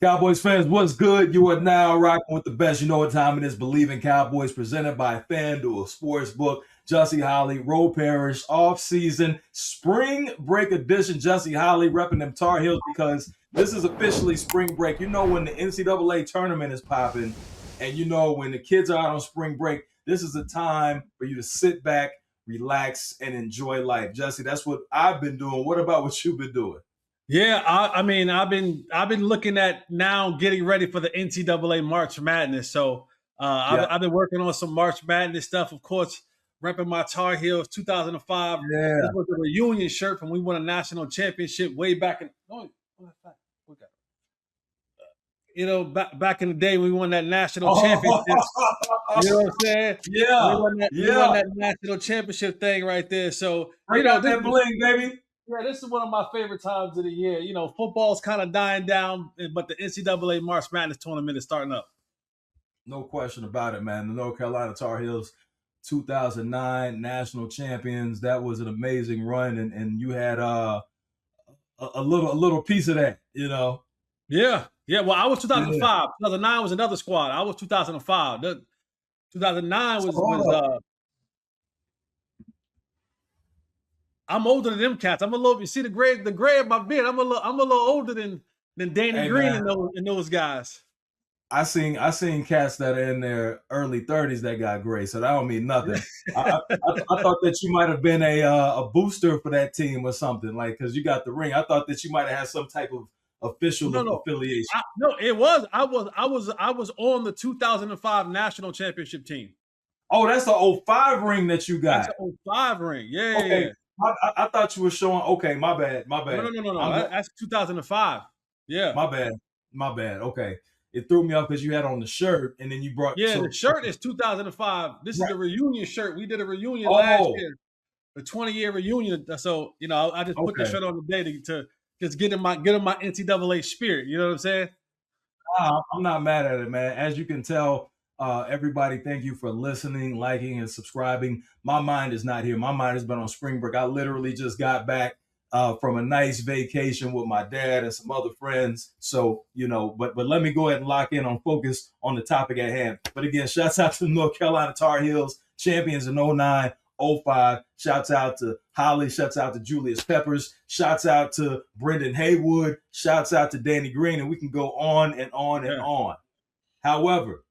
Cowboys fans, what's good? You are now rocking with the best. You know what time it is. Believe in Cowboys, presented by FanDuel Sportsbook. Jussie Holly, Roe Parish, off-season spring break edition. Jussie Holly repping them Tar Heels because this is officially spring break. You know when the NCAA tournament is popping, and you know when the kids are out on spring break, this is a time for you to sit back, relax, and enjoy life. Jussie, that's what I've been doing. What about what you've been doing? Yeah, I mean, I've been looking at now getting ready for the NCAA March Madness. So Yeah, I've been working on some March Madness stuff. Of course, repping my Tar Heels 2005. This yeah. was a reunion shirt from we won a national championship way back in. Oh, back in the day, we won that national championship. You know what I'm saying? We Yeah, won that. We won yeah. that national championship thing right there. So Break out this that is bling, baby. yeah, this is one of my favorite times of the year. Football's kind of dying down, but the NCAA March Madness tournament is starting up. No question about it, man. The North Carolina Tar Heels, 2009 national champions. That was an amazing run, and you had a little piece of that, you know. Yeah, yeah. Well, I was Yeah. 2005. 2009 was another squad. I was 2005. 2009 So was hold up. I'm older than them cats. I'm a little. You see the gray of my beard. I'm a little older than Danny Hey, Green man. and those guys. I seen cats that are in their early 30s that got gray, so that don't mean nothing. I thought that you might have been a booster for that team or something, like because you got the ring. I thought that you might have had some type of official No, no, affiliation. no. It was. I was on the 2005 national championship team. Oh, that's the '05 ring that you That's got. an '05 ring. Yeah, yeah, Okay, yeah. I thought you were showing. Okay, my bad, my No, no, bad. no, no, no. I'm That's 2005. Yeah. my bad, my bad. Okay, it threw me off because you had on the shirt and then you brought Yeah, the so shirt is 2005. This is right. the reunion shirt. We did a reunion last Oh, year, the 20-year reunion. So, I just put the okay. shirt on today to just get in my NCAA spirit. You know what I'm saying? I'm not mad at it, man. As you can tell, everybody, thank you for listening, liking, and subscribing. My mind is not here. My mind has been on spring break. I literally just got back from a nice vacation with my dad and some other friends. So, but let me go ahead and lock in on focus on the topic at hand. But again, shouts out to the North Carolina Tar Heels, champions in '09. '05. Shouts out to Holly. Shouts out to Julius Peppers. Shouts out to Brendan Haywood. Shouts out to Danny Green. And we can go on and on and Yeah. on. However,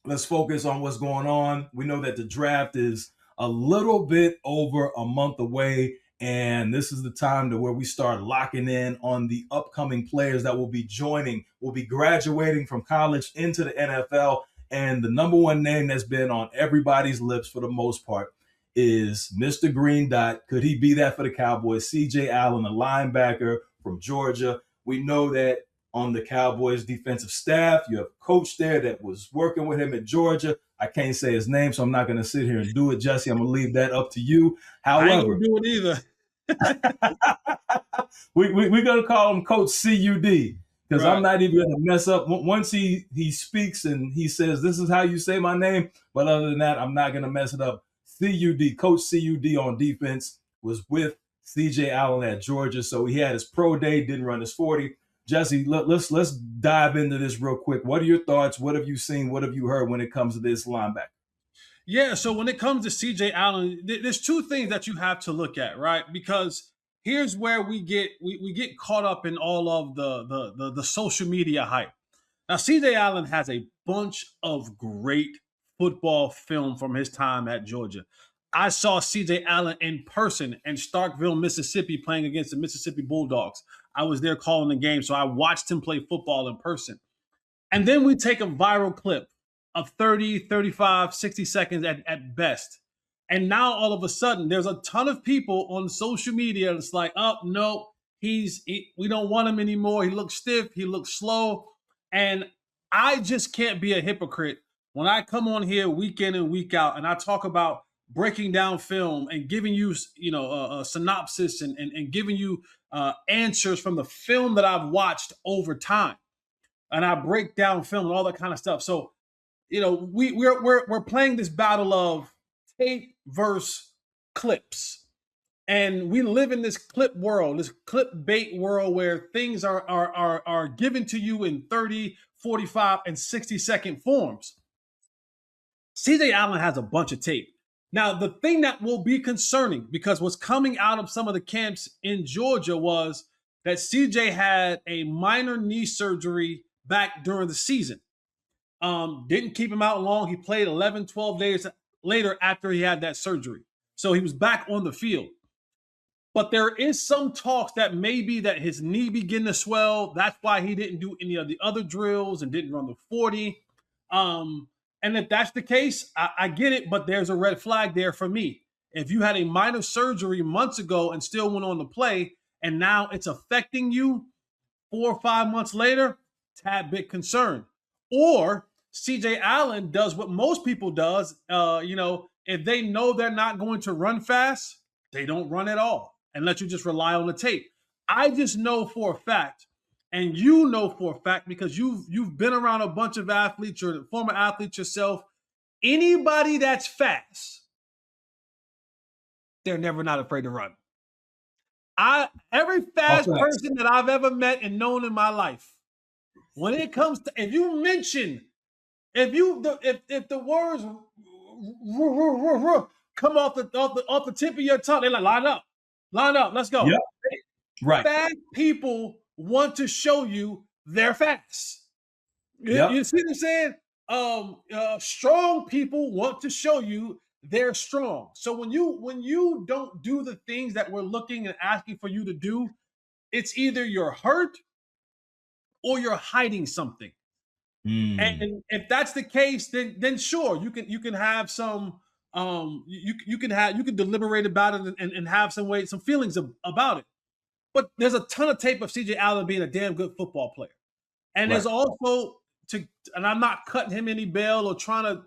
let's focus on what's going on. We know that the draft is a little bit over a month away. And this is the time to where we start locking in on the upcoming players that will be will be graduating from college into the NFL. And the number one name that's been on everybody's lips for the most part is Mr. Green Dot. Could he be that for the Cowboys? CJ Allen, a linebacker from Georgia. We know that on the Cowboys defensive staff. You have a coach there that was working with him at Georgia. I can't say his name, so I'm not going to sit here and do it, Jesse. I'm going to leave that up to you. I ain't gonna However, do it either. we're going to call him Coach CUD because I'm Right. not even going to mess up. Once he speaks and he says, this is how you say my name. But other than that, I'm not going to mess it up. CUD, Coach CUD on defense was with CJ Allen at Georgia. So he had his pro day, didn't run his 40. Jesse, let's dive into this real quick. What are your thoughts? What have you seen? What have you heard when it comes to this linebacker? Yeah, so when it comes to CJ Allen, there's two things that you have to look at, right? Because here's where we get caught up in all of the social media hype. Now, CJ Allen has a bunch of great football film from his time at Georgia. I saw CJ Allen in person in Starkville, Mississippi, playing against the Mississippi Bulldogs. I was there calling the game, so I watched him play football in person. And then we take a viral clip of 30, 35, 60 seconds at best. And now all of a sudden, there's a ton of people on social media that's like, oh, no, we don't want him anymore. He looks stiff. He looks slow. And I just can't be a hypocrite when I come on here week in and week out and I talk about breaking down film and giving you, a synopsis and giving you answers from the film that I've watched over time and I break down film and all that kind of stuff. So, we're playing this battle of tape versus clips. And we live in this clip world, this clip bait world where things are given to you in 30, 45, and 60-second forms. CJ Allen has a bunch of tape. Now, the thing that will be concerning, because what's coming out of some of the camps in Georgia was that CJ had a minor knee surgery back during the season. Didn't keep him out long. He played 11, 12 days later after he had that surgery. So he was back on the field. But there is some talks that maybe that his knee began to swell. That's why he didn't do any of the other drills and didn't run the 40. And if that's the case, I get it, but there's a red flag there for me. If you had a minor surgery months ago and still went on to play, and now it's affecting you 4 or 5 months later, tad bit concerned. Or CJ Allen does what most people does. If they know they're not going to run fast, they don't run at all and let you just rely on the tape. I just know for a fact, and you know for a fact because you've been around a bunch of athletes, you're a former athlete yourself. Anybody that's fast, they're never not afraid to run. Every fast person that I've ever met and known in my life, when it comes to, if the words come off the tip of your tongue, they're like, line up, let's go. Yep. Right. Fast people want to show you they're fast. Yep. You see what I'm saying? Strong people want to show you they're strong. So when you don't do the things that we're looking and asking for you to do, it's either you're hurt or you're hiding something. And if that's the case, then sure, you can have some you can deliberate about it and have some feelings about it. But there's a ton of tape of CJ Allen being a damn good football player. And there's also and I'm not cutting him any bail or trying to,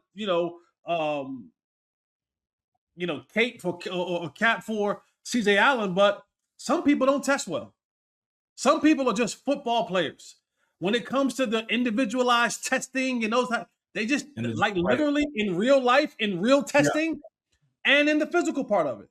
cape for or cap for CJ Allen, but some people don't test well. Some people are just football players. When it comes to the individualized testing and those, they just literally in real life, in real testing, and in the physical part of it.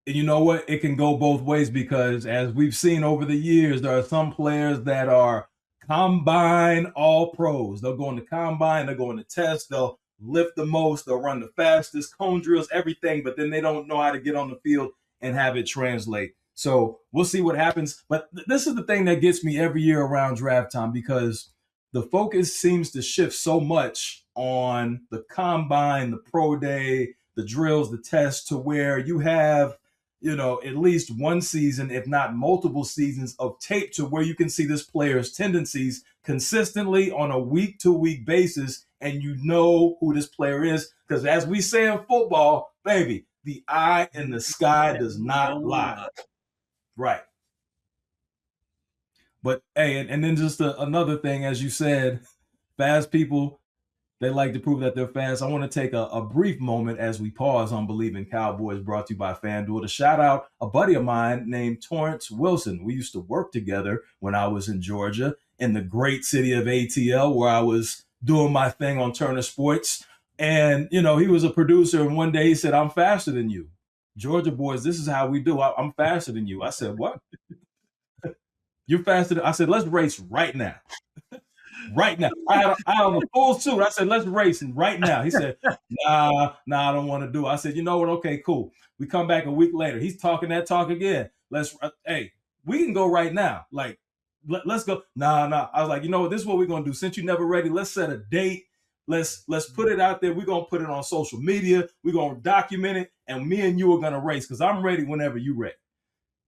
You know what? It can go both ways because as we've seen over the years, there are some players that are combine all pros. They'll go in the combine, they'll go in the test, they'll lift the most, they'll run the fastest, cone drills, everything, but then they don't know how to get on the field and have it translate. So we'll see what happens. But this is the thing that gets me every year around draft time because the focus seems to shift so much on the combine, the pro day, the drills, the tests, to where you have, at least one season, if not multiple seasons of tape to where you can see this player's tendencies consistently on a week-to-week basis, and you know who this player is. Because as we say in football, baby, the eye in the sky does not lie. Right. But, hey, and then just another thing, as you said, fast people, they like to prove that they're fast. I want to take a brief moment as we pause on Believe in Cowboys, brought to you by FanDuel, to shout out a buddy of mine named Torrance Wilson. We used to work together when I was in Georgia in the great city of ATL, where I was doing my thing on Turner Sports. And, he was a producer. And one day he said, "I'm faster than you. Georgia boys, this is how we do. I'm faster than you." I said, "What? You're faster than—" I said, "Let's race right now." Right now. I had on a full suit. I said, "Let's race right now." He said, nah, I don't want to do it. I said, "You know what? Okay, cool." We come back a week later. He's talking that talk again. Hey, we can go right now. Like, let's go. Nah. I was like, "You know what? This is what we're going to do. Since you're never ready, let's set a date. Let's put it out there. We're going to put it on social media. We're going to document it. And me and you are going to race because I'm ready whenever you're ready."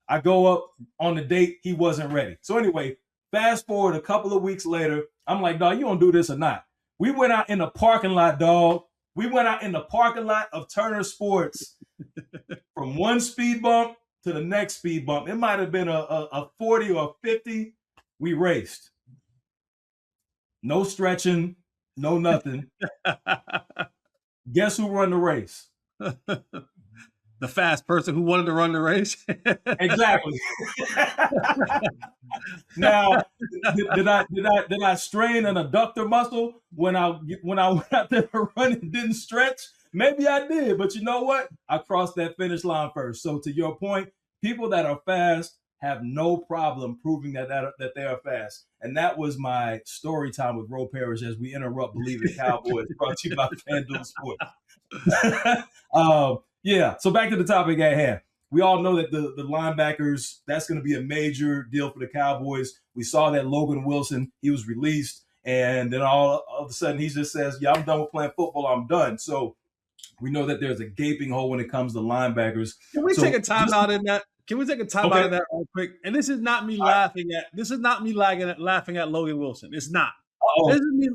I go up on the date. He wasn't ready. So anyway, fast forward a couple of weeks later, I'm like, "Dog, you gonna do this or not?" We went out in the parking lot, dog. We went out in the parking lot of Turner Sports from one speed bump to the next speed bump. It might have been a 40 or a 50. We raced. No stretching, no nothing. Guess who won the race? The fast person who wanted to run the race. Exactly. Now, did I strain an adductor muscle when I went out there to run and didn't stretch? Maybe I did, but you know what? I crossed that finish line first. So to your point, people that are fast have no problem proving that they are fast. And that was my story time with Ro Parrish as we interrupt Believe It Cowboys, brought to you by FanDuel Sports. Yeah, so back to the topic at hand. We all know that the linebackers, that's going to be a major deal for the Cowboys. We saw that Logan Wilson, he was released, and then all of a sudden he just says, yeah, I'm done with playing football. I'm done. So we know that there's a gaping hole when it comes to linebackers. Can we take a time out in that? Can we take a time out of that real quick? And this is not me laughing at. This is not me laughing at Logan Wilson. It's not.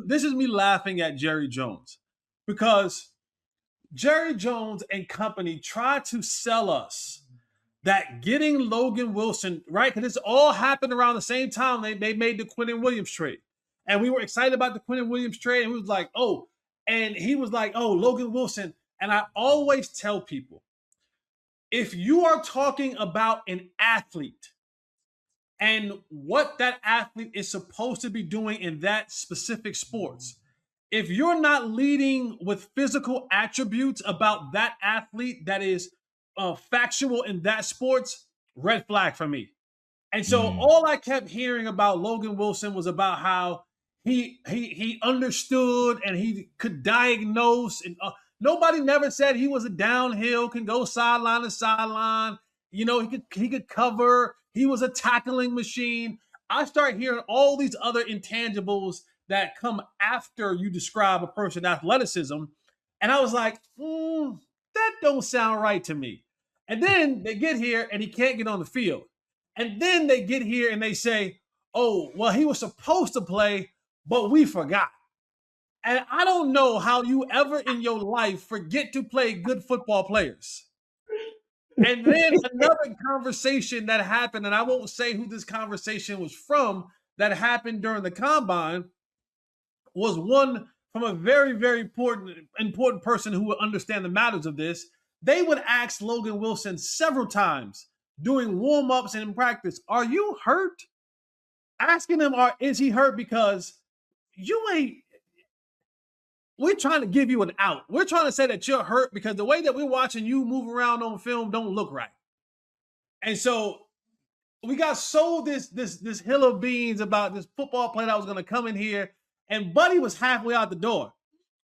This is me laughing at Jerry Jones, because Jerry Jones and company tried to sell us that getting Logan Wilson, right? Because this all happened around the same time they made the Quinnen Williams trade. And we were excited about the Quinnen Williams trade. And we was like, oh, and he was like, oh, Logan Wilson. And I always tell people, if you are talking about an athlete and what that athlete is supposed to be doing in that specific sports, if you're not leading with physical attributes about that athlete that is factual in that sports, red flag for me. And so all I kept hearing about Logan Wilson was about how he understood and he could diagnose, and nobody never said he was a downhill, can go sideline to sideline. You know, he could cover. He was a tackling machine. I start hearing all these other intangibles that come after you describe a person's athleticism. And I was like, that don't sound right to me. And then they get here and he can't get on the field. And then they get here and they say, oh, well, he was supposed to play, but we forgot. And I don't know how you ever in your life forget to play good football players. And then another conversation that happened, and I won't say who this conversation was from, that happened during the combine, was one from a very, very important person who would understand the matters of this. They would ask Logan Wilson several times doing warm-ups and in practice, are you hurt? Asking him, is he hurt? Because we're trying to give you an out. We're trying to say that you're hurt because the way that we're watching you move around on film don't look right. And so we got sold this hill of beans about this football player that was going to come in here, and Buddy was halfway out the door.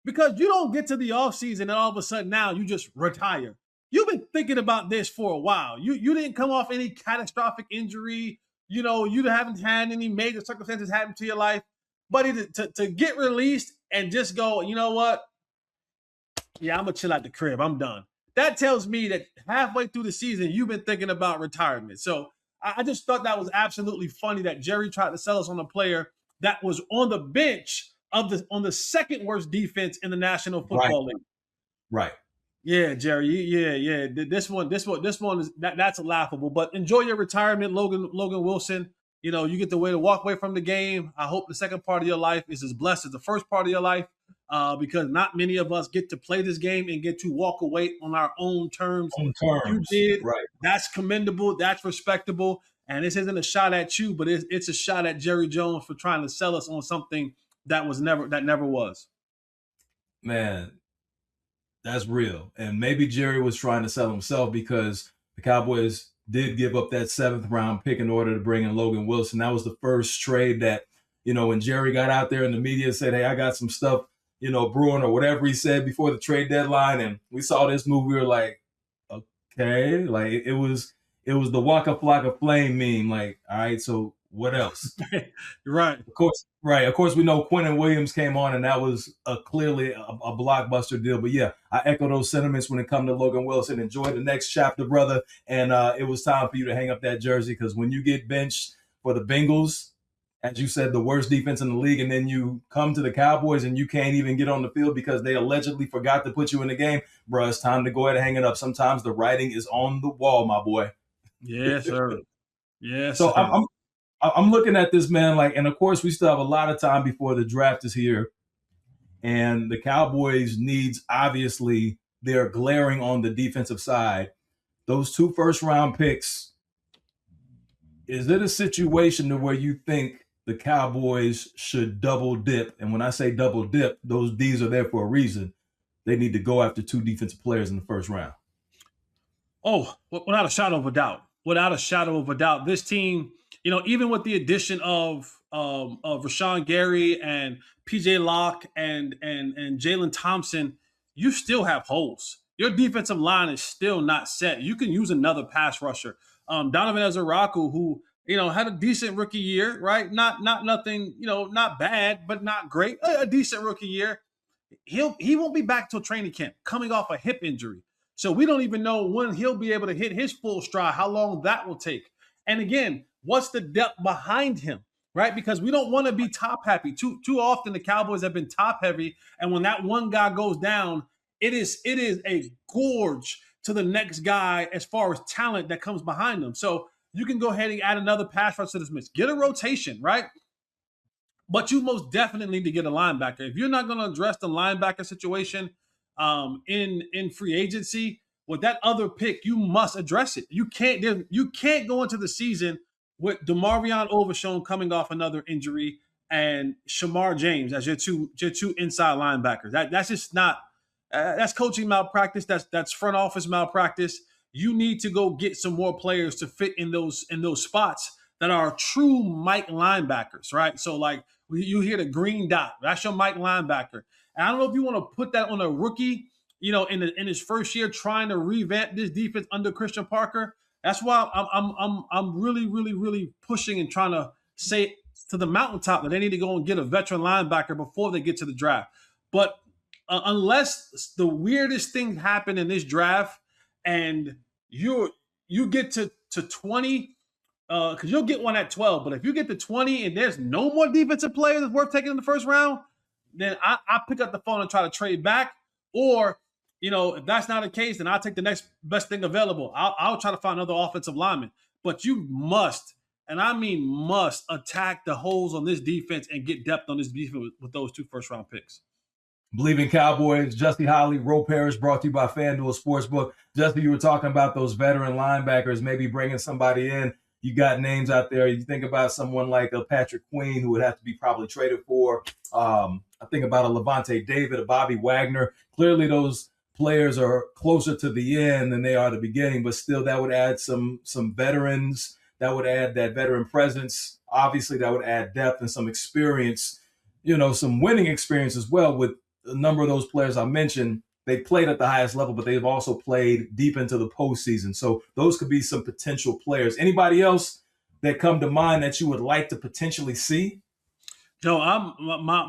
Because you don't get to the offseason and all of a sudden now you just retire. You've been thinking about this for a while. You didn't come off any catastrophic injury. You know, you haven't had any major circumstances happen to your life. Buddy, to get released and just go, you know what? Yeah, I'm going to chill at the crib. I'm done. That tells me that halfway through the season, you've been thinking about retirement. So I just thought that was absolutely funny that Jerry tried to sell us on a player that was on the bench on the second worst defense in the National Football League. Right. Yeah, Jerry. Yeah. This one is that's laughable. But enjoy your retirement, Logan Wilson. You know, you get the way to walk away from the game. I hope the second part of your life is as blessed as the first part of your life, because not many of us get to play this game and get to walk away on our own terms. You did. Right. That's commendable. That's respectable. And this isn't a shot at you, but it's a shot at Jerry Jones for trying to sell us on something that never was. Man, that's real. And maybe Jerry was trying to sell himself because the Cowboys did give up that 7th round pick in order to bring in Logan Wilson. That was the first trade that, you know, when Jerry got out there in the media and said, hey, I got some stuff, you know, brewing or whatever he said before the trade deadline. And we saw this move. We were like, okay, like it was the Waka Flocka Flame meme. Like, all right, so what else? Right. Of course, right. Of course, we know Quinnen Williams came on, and that was clearly a blockbuster deal. But yeah, I echo those sentiments when it comes to Logan Wilson. Enjoy the next chapter, brother. And it was time for you to hang up that jersey, because when you get benched for the Bengals, as you said, the worst defense in the league, and then you come to the Cowboys and you can't even get on the field because they allegedly forgot to put you in the game, bro, it's time to go ahead and hang it up. Sometimes the writing is on the wall, my boy. Yes, sir. Yes. So I'm looking at this, man, like, and of course we still have a lot of time before the draft is here. And the Cowboys' needs, obviously, they're glaring on the defensive side. Those 2 first-round picks, is it a situation to where you think the Cowboys should double dip? And when I say double dip, those D's are there for a reason. they need to go after 2 defensive players in the first round? Oh, without a shadow of a doubt. Without a shadow of a doubt. This team, even with the addition of Rashawn Gary and PJ Locke and Jalen Thompson, you still have holes. Your defensive line is still not set. You can use another pass rusher. Donovan Ezeraku, who had a decent rookie year, right? Not nothing, not bad, but not great. A decent rookie year. He won't be back till training camp, coming off a hip injury. So we don't even know when he'll be able to hit his full stride, how long that will take. And again, what's the depth behind him, right? Because we don't want to be top happy. Too often the Cowboys have been top heavy, and when that one guy goes down, it is a gorge to the next guy as far as talent that comes behind them. So you can go ahead and add another pass rush to this mix. Get a rotation, right? But you most definitely need to get a linebacker. If you're not going to address the linebacker situation in free agency with that other pick, you must address it. You can't go into the season with DeMarvion Overshown coming off another injury and Shamar James as your two inside linebackers. That's just not. That's coaching malpractice. That's front office malpractice. You need to go get some more players to fit in those spots that are true Mike linebackers, right? So like you hear the green dot, that's your Mike linebacker. And I don't know if you want to put that on a rookie, in his first year trying to revamp this defense under Christian Parker. That's why I'm really, really, really pushing and trying to say to the mountaintop that they need to go and get a veteran linebacker before they get to the draft. But unless the weirdest thing happened in this draft and you get to 20, because you'll get one at 12, but if you get to 20 and there's no more defensive players that's worth taking in the first round, then I pick up the phone and try to trade back. Or, if that's not the case, then I'll take the next best thing available. I'll try to find another offensive lineman. But you must, and I mean must, attack the holes on this defense and get depth on this defense with those 2 first-round picks. Believe in Cowboys. Jesse Holly, Ro Parrish, brought to you by FanDuel Sportsbook. Jesse, you were talking about those veteran linebackers, maybe bringing somebody in. You got names out there. You think about someone like a Patrick Queen, who would have to be probably traded for. I think about a Levante David, a Bobby Wagner. Clearly, those players are closer to the end than they are the beginning, but still, that would add some veterans. That would add that veteran presence. Obviously, that would add depth and some experience. Some winning experience as well with a number of those players I mentioned. They played at the highest level, but they've also played deep into the postseason. So those could be some potential players. Anybody else that come to mind that you would like to potentially see? Joe, my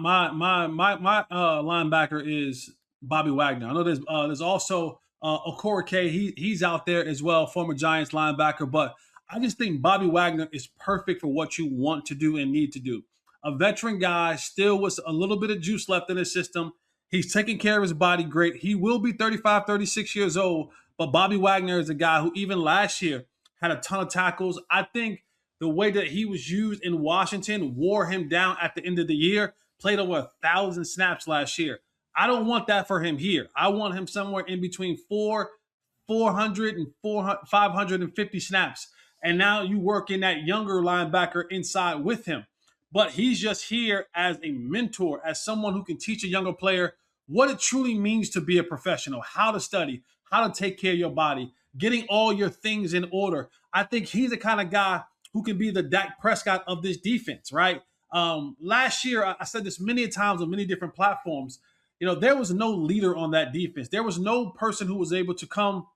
linebacker is Bobby Wagner. I know there's also Okoroke. He's out there as well, former Giants linebacker. But I just think Bobby Wagner is perfect for what you want to do and need to do. A veteran guy, still with a little bit of juice left in his system. He's taking care of his body great. He will be 35, 36 years old, but Bobby Wagner is a guy who even last year had a ton of tackles. I think the way that he was used in Washington wore him down at the end of the year, played over 1,000 snaps last year. I don't want that for him here. I want him somewhere in between 400 and 550 snaps. And now you work in that younger linebacker inside with him. But he's just here as a mentor, as someone who can teach a younger player what it truly means to be a professional, how to study, how to take care of your body, getting all your things in order. I think he's the kind of guy who can be the Dak Prescott of this defense, right? Last year, I said this many times on many different platforms, there was no leader on that defense. There was no person who was able to come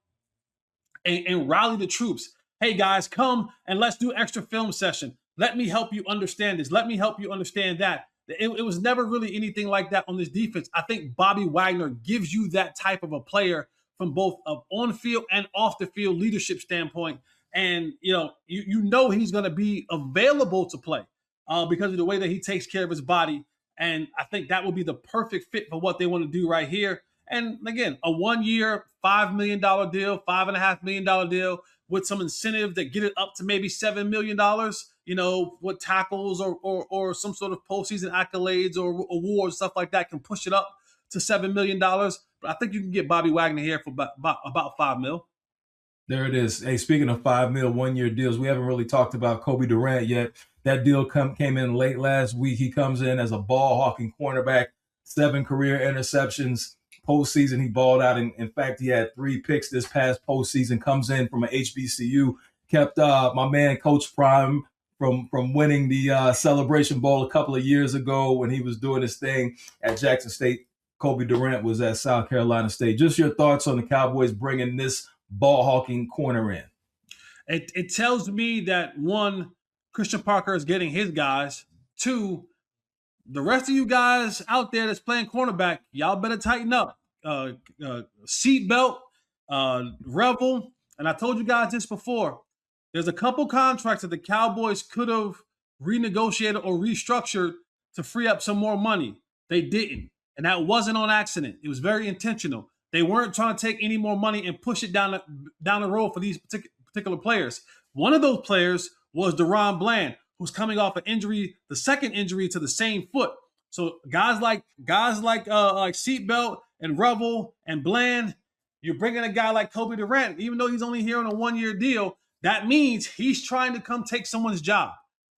and rally the troops. Hey, guys, come and let's do extra film session. Let me help you understand this. Let me help you understand that. It was never really anything like that on this defense. I think Bobby Wagner gives you that type of a player from both an on-field and off-the-field leadership standpoint. And, you know he's going to be available to play because of the way that he takes care of his body. And I think that will be the perfect fit for what they want to do right here. And, again, a 1-year, $5 million deal, $5.5 million deal with some incentive that get it up to maybe $7 million. With tackles or some sort of postseason accolades or awards, stuff like that can push it up to $7 million. But I think you can get Bobby Wagner here for about $5 million. There it is. Hey, speaking of $5 million 1-year deals, we haven't really talked about Kobe Durant yet. That deal came in late last week. He comes in as a ball hawking cornerback, 7 career interceptions, postseason. He balled out. In fact, he had 3 picks this past postseason. Comes in from an HBCU. Kept my man Coach Prime from winning the Celebration Bowl a couple of years ago when he was doing his thing at Jackson State. Kobe Durant was at South Carolina State. Just your thoughts on the Cowboys bringing this ball hawking corner in. It tells me that, one, Christian Parker is getting his guys. 2, the rest of you guys out there that's playing cornerback, y'all better tighten up. Seatbelt, Revel, and I told you guys this before. There's a couple contracts that the Cowboys could have renegotiated or restructured to free up some more money. They didn't, and that wasn't on accident. It was very intentional. They weren't trying to take any more money and push it down the road for these particular players. One of those players was Deron Bland, who's coming off an injury, the second injury to the same foot. So guys like Seatbelt and Revel and Bland, you're bringing a guy like Kobe Durant, even though he's only here on a 1-year deal. That means he's trying to come take someone's job.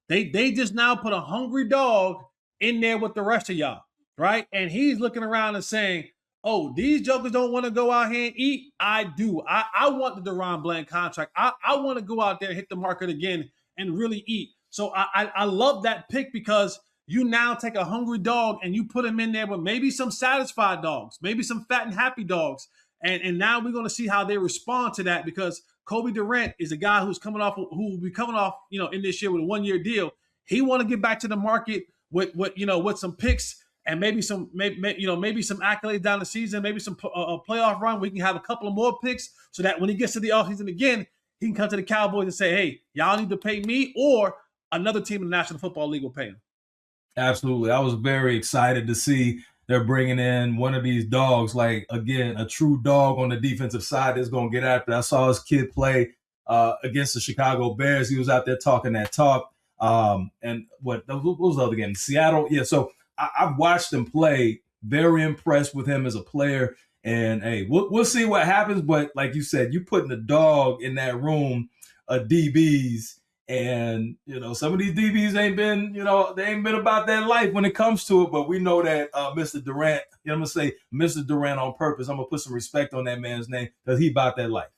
They just now put a hungry dog in there with the rest of y'all, right? And he's looking around and saying, oh, these jokers don't want to go out here and eat. I do. I want the Deron Bland contract. I want to go out there and hit the market again and really eat. So I love that pick because you now take a hungry dog and you put him in there with maybe some satisfied dogs, maybe some fat and happy dogs. And now we're going to see how they respond to that because Kobe Durant is a guy who will be coming off, in this year with a 1-year deal. He want to get back to the market with some picks and maybe some accolades down the season, maybe some playoff run. We can have a couple of more picks so that when he gets to the offseason again, he can come to the Cowboys and say, hey, y'all need to pay me or another team in the National Football League will pay him. Absolutely. I was very excited to see they're bringing in one of these dogs, like, again, a true dog on the defensive side that's going to get after. I saw his kid play against the Chicago Bears. He was out there talking that talk. And what was the other game? Seattle? Yeah, so I've watched him play. Very impressed with him as a player. And, hey, we'll see what happens. But like you said, you putting a dog in that room of DBs. And, some of these DBs ain't been, they ain't been about that life when it comes to it. But we know that Mr. Durant, I'm going to say Mr. Durant on purpose. I'm going to put some respect on that man's name because he about that life.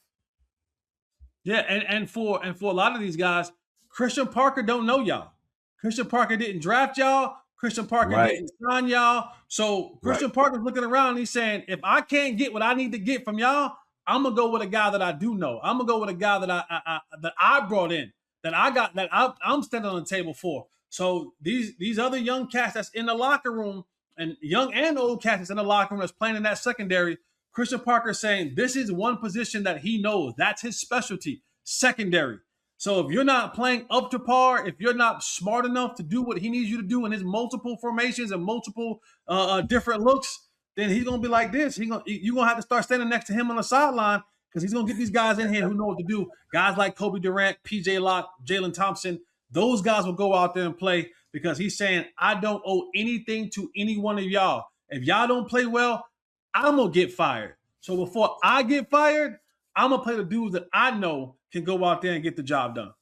Yeah, and for a lot of these guys, Christian Parker don't know y'all. Christian Parker didn't draft y'all. Christian Parker didn't sign y'all. So Christian Parker's looking around and he's saying, if I can't get what I need to get from y'all, I'm going to go with a guy that I do know. I'm going to go with a guy that I brought in. That I'm standing on the table for. So these other young cats that's in the locker room, and young and old cats that's in the locker room that's playing in that secondary, Christian Parker is saying this is one position that he knows. That's his specialty, secondary. So if you're not playing up to par, if you're not smart enough to do what he needs you to do in his multiple formations and multiple different looks, then he's going to be like this. You're going to have to start standing next to him on the sideline because he's going to get these guys in here who know what to do. Guys like Kobe Durant, PJ Locke, Jalen Thompson, those guys will go out there and play because he's saying, I don't owe anything to any one of y'all. If y'all don't play well, I'm going to get fired. So before I get fired, I'm going to play the dudes that I know can go out there and get the job done.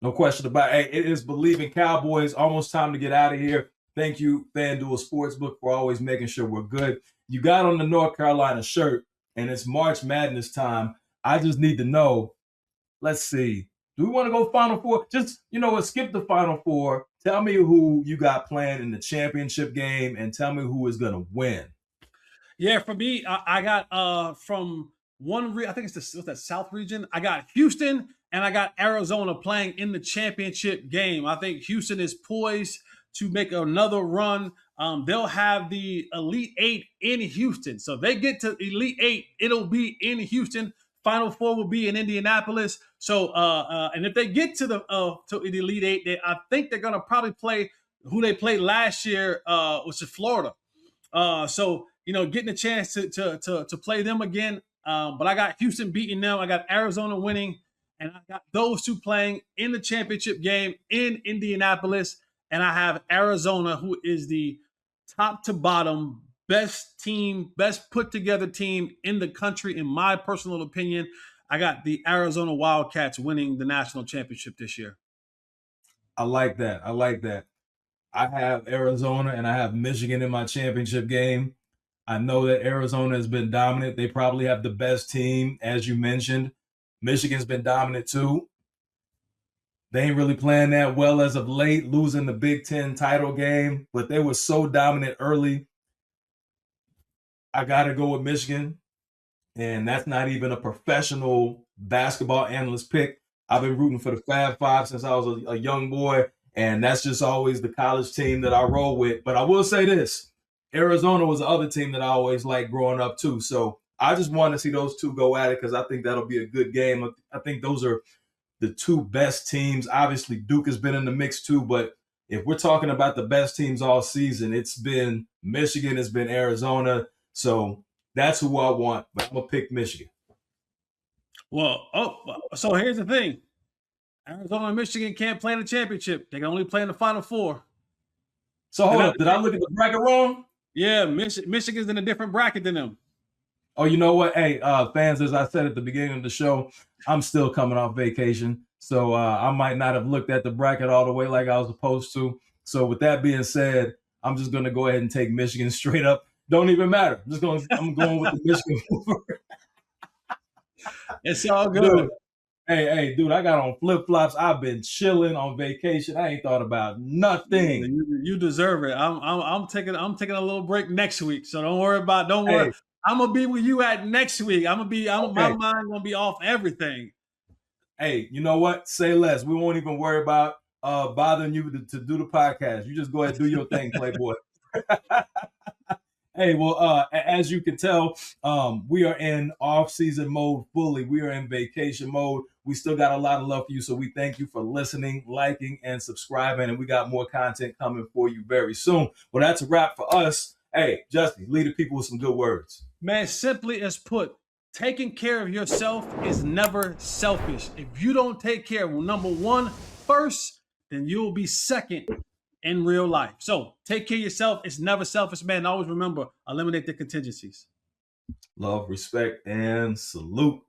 No question about it. Hey, it is Believe in Cowboys. Almost time to get out of here. Thank you, FanDuel Sportsbook, for always making sure we're good. You got on the North Carolina shirt, and it's March Madness time. I just need to know, let's see, do we want to go Final Four? Just, skip the Final Four. Tell me who you got playing in the championship game, and tell me who is going to win. Yeah, for me, I got from I think it's that South region. I got Houston and I got Arizona playing in the championship game. I think Houston is poised to make another run. They'll have the Elite Eight in Houston. So if they get to Elite Eight, it'll be in Houston. Final Four will be in Indianapolis. So and if they get to the Elite Eight, I think they're gonna probably play who they played last year, which is Florida. So getting a chance to play them again. But I got Houston beating them. I got Arizona winning, and I got those two playing in the championship game in Indianapolis. And I have Arizona, who is the top to bottom best team, best put together team in the country, in my personal opinion. I got the Arizona Wildcats winning the national championship this year. I like that. I have Arizona and I have Michigan in my championship game. I know that Arizona has been dominant. They probably have the best team, as you mentioned. Michigan's been dominant too. They ain't really playing that well as of late, losing the Big Ten title game, but they were so dominant early. I got to go with Michigan, and that's not even a professional basketball analyst pick. I've been rooting for the Fab Five since I was a young boy, and that's just always the college team that I roll with. But I will say this, Arizona was the other team that I always liked growing up too. So I just want to see those two go at it because I think that'll be a good game. I think those are the two best teams. Obviously, Duke has been in the mix too, but if we're talking about the best teams all season, it's been Michigan, it's been Arizona. So that's who I want, but I'm going to pick Michigan. Well, so here's the thing. Arizona and Michigan can't play in the championship. They can only play in the Final Four. So hold up. Did I look at the bracket wrong? Yeah, Michigan's in a different bracket than them. Oh, you know what? Hey, fans, as I said at the beginning of the show, I'm still coming off vacation. So I might not have looked at the bracket all the way like I was supposed to. So with that being said, I'm just going to go ahead and take Michigan straight up. Don't even matter. I'm going with the Michigan. It's all good. Dude, I got on flip-flops. I've been chilling on vacation. I ain't thought about nothing. You deserve it. I'm taking a little break next week. So don't worry. I'm gonna be with you at next week. My mind gonna be off everything. Hey, you know what? Say less. We won't even worry about bothering you to do the podcast. You just go ahead and do your thing, Playboy. Hey, well, as you can tell, we are in off-season mode fully. We are in vacation mode. We still got a lot of love for you, so we thank you for listening, liking, and subscribing, and we got more content coming for you very soon. Well, that's a wrap for us. Hey, Justin, lead the people with some good words. Man, simply as put, taking care of yourself is never selfish. If you don't take care of number one first, then you'll be second in real life. So take care of yourself. It's never selfish, man. Always remember, eliminate the contingencies. Love, respect, and salute.